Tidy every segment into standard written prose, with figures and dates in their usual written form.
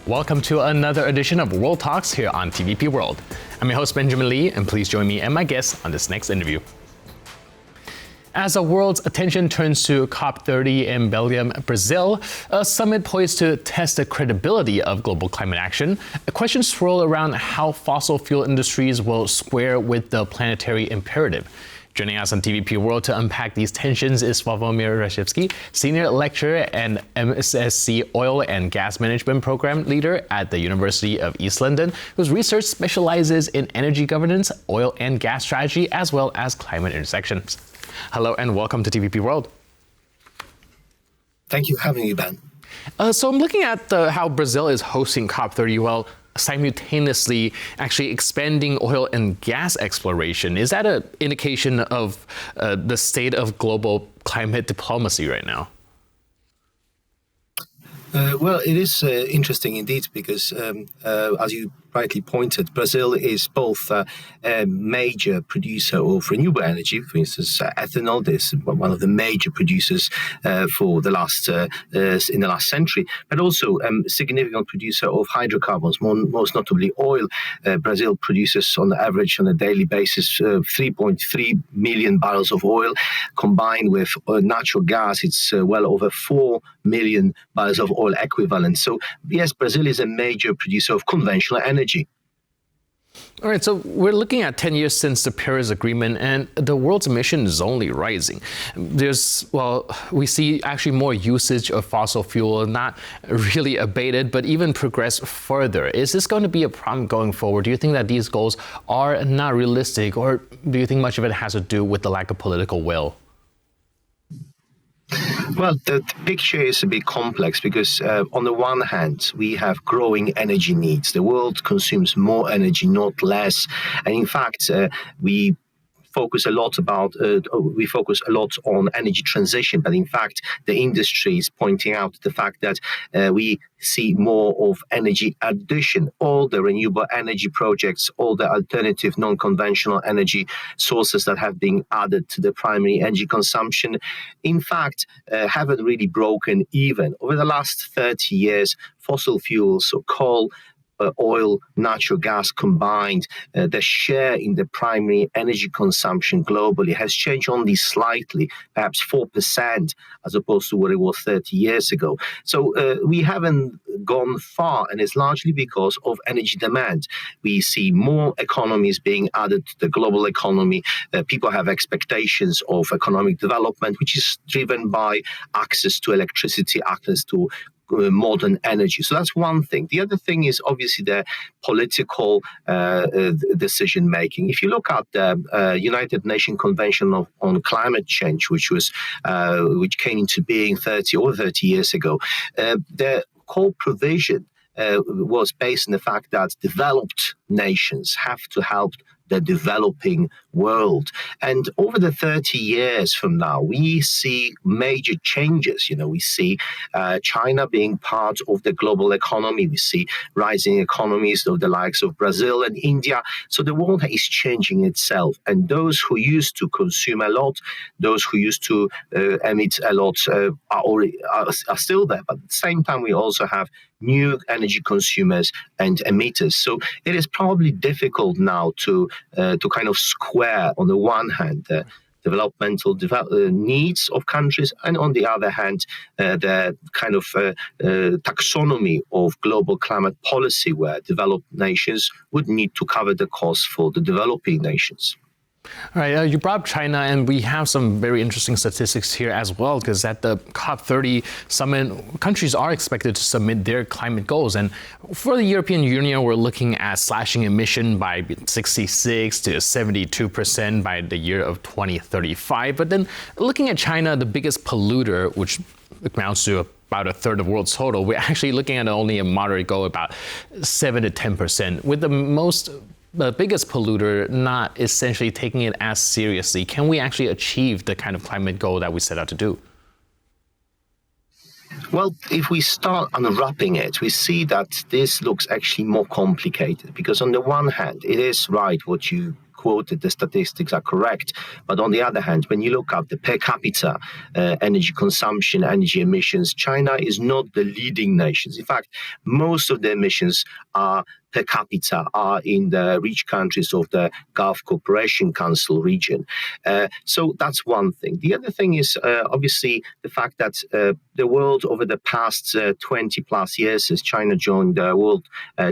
Welcome to another edition of World Talks here on TVP World. I'm your host, Benjamin Lee, and please join me and my guests on this next interview. As the world's attention turns to COP30 in Belém, Brazil, a summit poised to test the credibility of global climate action, questions swirl around how fossil fuel industries will square with the planetary imperative. Joining us on TVP World to unpack these tensions is Sławomir Raszewski, Senior Lecturer and MSc Oil and Gas Management Program Leader at the University of East London, whose research specializes in energy governance, oil and gas strategy, as well as climate intersections. Hello and welcome to TVP World. Thank you for having me, Ben. So I'm looking at how Brazil is hosting COP30 while simultaneously actually expanding oil and gas exploration. Is that an indication of the state of global climate diplomacy right now? Well, it is interesting indeed because, as you rightly pointed, Brazil is both a major producer of renewable energy. For instance, ethanol is one of the major producers for the last in the last century, but also a significant producer of hydrocarbons, most notably oil. Brazil produces, on average, on a daily basis, 3.3 million barrels of oil. Combined with natural gas, it's well over 4 million barrels of oil equivalent. So, yes, Brazil is a major producer of conventional energy. All right, so we're looking at 10 years since the Paris Agreement, and the world's emission is only rising. We see actually more usage of fossil fuel, not really abated, but even progress further. Is this going to be a problem going forward? Do you think that these goals are not realistic, or do you think much of it has to do with the lack of political will? Well, the picture is a bit complex because on the one hand, we have growing energy needs. The world consumes more energy, not less. And in fact, we focus a lot on energy transition, but in fact, the industry is pointing out the fact that we see more of energy addition. All the renewable energy projects, all the alternative non-conventional energy sources that have been added to the primary energy consumption, in fact, haven't really broken even. Over the last 30 years, fossil fuels, so coal, oil, natural gas combined, the share in the primary energy consumption globally has changed only slightly, perhaps 4%, as opposed to what it was 30 years ago. So we haven't gone far, and it's largely because of energy demand. We see more economies being added to the global economy. People have expectations of economic development, which is driven by access to electricity, access to modern energy. So that's one thing. The other thing is obviously the political decision making. If you look at the United Nations Convention on Climate Change, which came into being 30 years ago, the core provision was based on the fact that developed nations have to help the developing world. And over the 30 years from now, we see major changes. We see China being part of the global economy. We see rising economies of the likes of Brazil and India. So the world is changing itself. And those who used to consume a lot, those who used to emit a lot are still there. But at the same time, we also have new energy consumers and emitters. So it is probably difficult now to kind of square, on the one hand, the developmental needs of countries, and on the other hand, the kind of taxonomy of global climate policy, where developed nations would need to cover the cost for the developing nations. All right, you brought up China, and we have some very interesting statistics here as well, because at the COP30 summit, countries are expected to submit their climate goals. And for the European Union, we're looking at slashing emission by 66 to 72% by the year of 2035. But then looking at China, the biggest polluter, which amounts to about a third of the world's total, we're actually looking at only a moderate goal, about 7 to 10%, with the biggest polluter not essentially taking it as seriously. Can we actually achieve the kind of climate goal that we set out to do? Well, if we start unwrapping it, we see that this looks actually more complicated, because on the one hand, it is right what you quoted, the statistics are correct. But on the other hand, when you look at the per capita energy consumption, energy emissions, China is not the leading nations. In fact, most of the emissions are per capita are in the rich countries of the Gulf Cooperation Council region. So that's one thing. The other thing is obviously the fact that the world over the past 20 plus years since China joined the World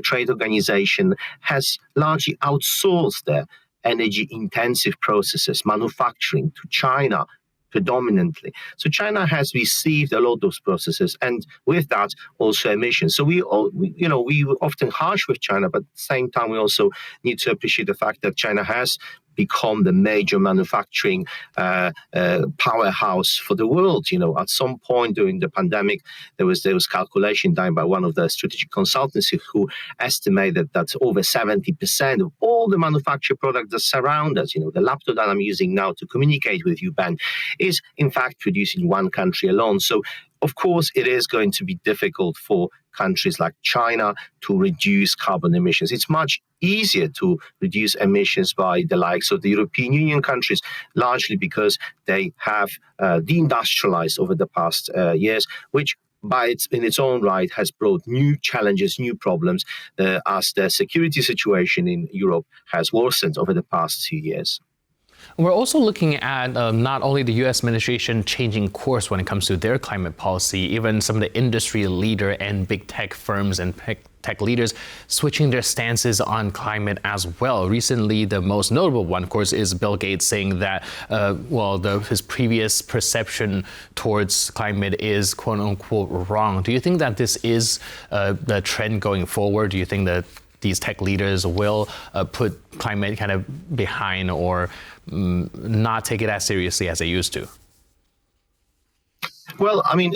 Trade Organization has largely outsourced their energy intensive processes, manufacturing to China predominantly. So China has received a lot of those processes, and with that also emissions. So we often harsh with China, but at the same time we also need to appreciate the fact that China has become the major manufacturing powerhouse for the world. At some point during the pandemic, there was calculation done by one of the strategic consultancies who estimated that over 70% of all the manufactured products that surround us, the laptop that I'm using now to communicate with you, Ben, is in fact produced in one country alone. So of course, it is going to be difficult for countries like China to reduce carbon emissions. It's much easier to reduce emissions by the likes of the European Union countries, largely because they have deindustrialized over the past years, which in its own right has brought new challenges, new problems, as the security situation in Europe has worsened over the past 2 years. We're also looking at not only the U.S. administration changing course when it comes to their climate policy, even some of the industry leader and big tech firms and tech leaders switching their stances on climate as well. Recently, the most notable one, of course, is Bill Gates saying that, his previous perception towards climate is quote unquote wrong. Do you think that this is the trend going forward? Do you think that these tech leaders will put climate kind of behind or not take it as seriously as they used to? Well, I mean,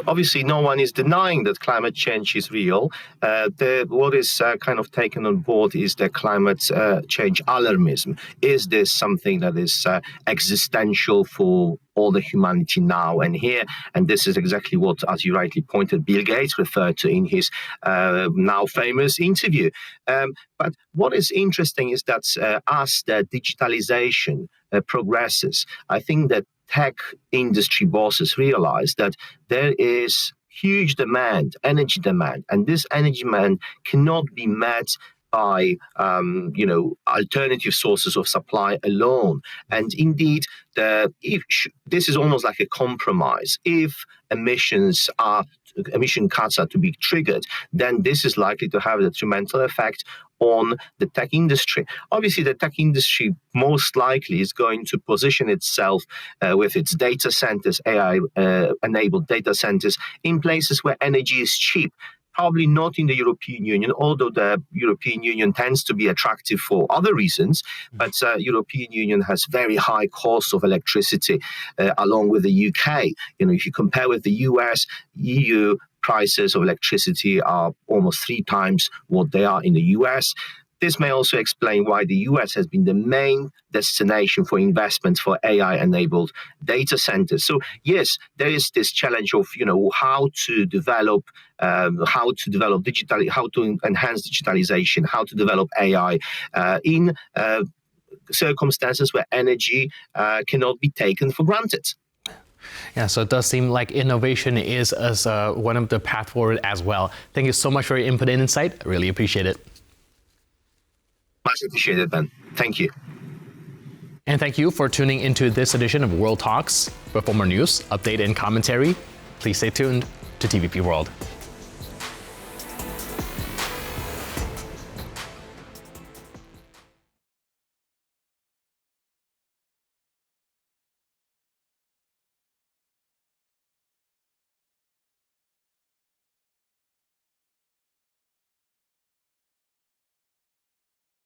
obviously, no one is denying that climate change is real. What is kind of taken on board is the climate change alarmism. Is this something that is existential for all the humanity now and here? And this is exactly what, as you rightly pointed, Bill Gates referred to in his now famous interview. But what is interesting is that as the digitalization progresses, I think that tech industry bosses realize that there is huge demand, energy demand, and this energy demand cannot be met by alternative sources of supply alone. And indeed, this is almost like a compromise. If emission cuts are to be triggered, then this is likely to have a detrimental effect on the tech industry. Obviously, the tech industry most likely is going to position itself with its data centers, AI-enabled data centers, in places where energy is cheap. Probably not in the European Union, although the European Union tends to be attractive for other reasons. But European Union has very high costs of electricity, along with the UK. If you compare with the US, EU prices of electricity are almost 3 times what they are in the US. This may also explain why the US has been the main destination for investments for AI-enabled data centers. So yes, there is this challenge of how to develop digital, how to enhance digitalization, how to develop AI in circumstances where energy cannot be taken for granted. Yeah, so it does seem like innovation is one of the path forward as well. Thank you so much for your input and insight. I really appreciate it. Much appreciated, Ben. Thank you. And thank you for tuning into this edition of World Talks. For more news, update, and commentary, please stay tuned to TVP World.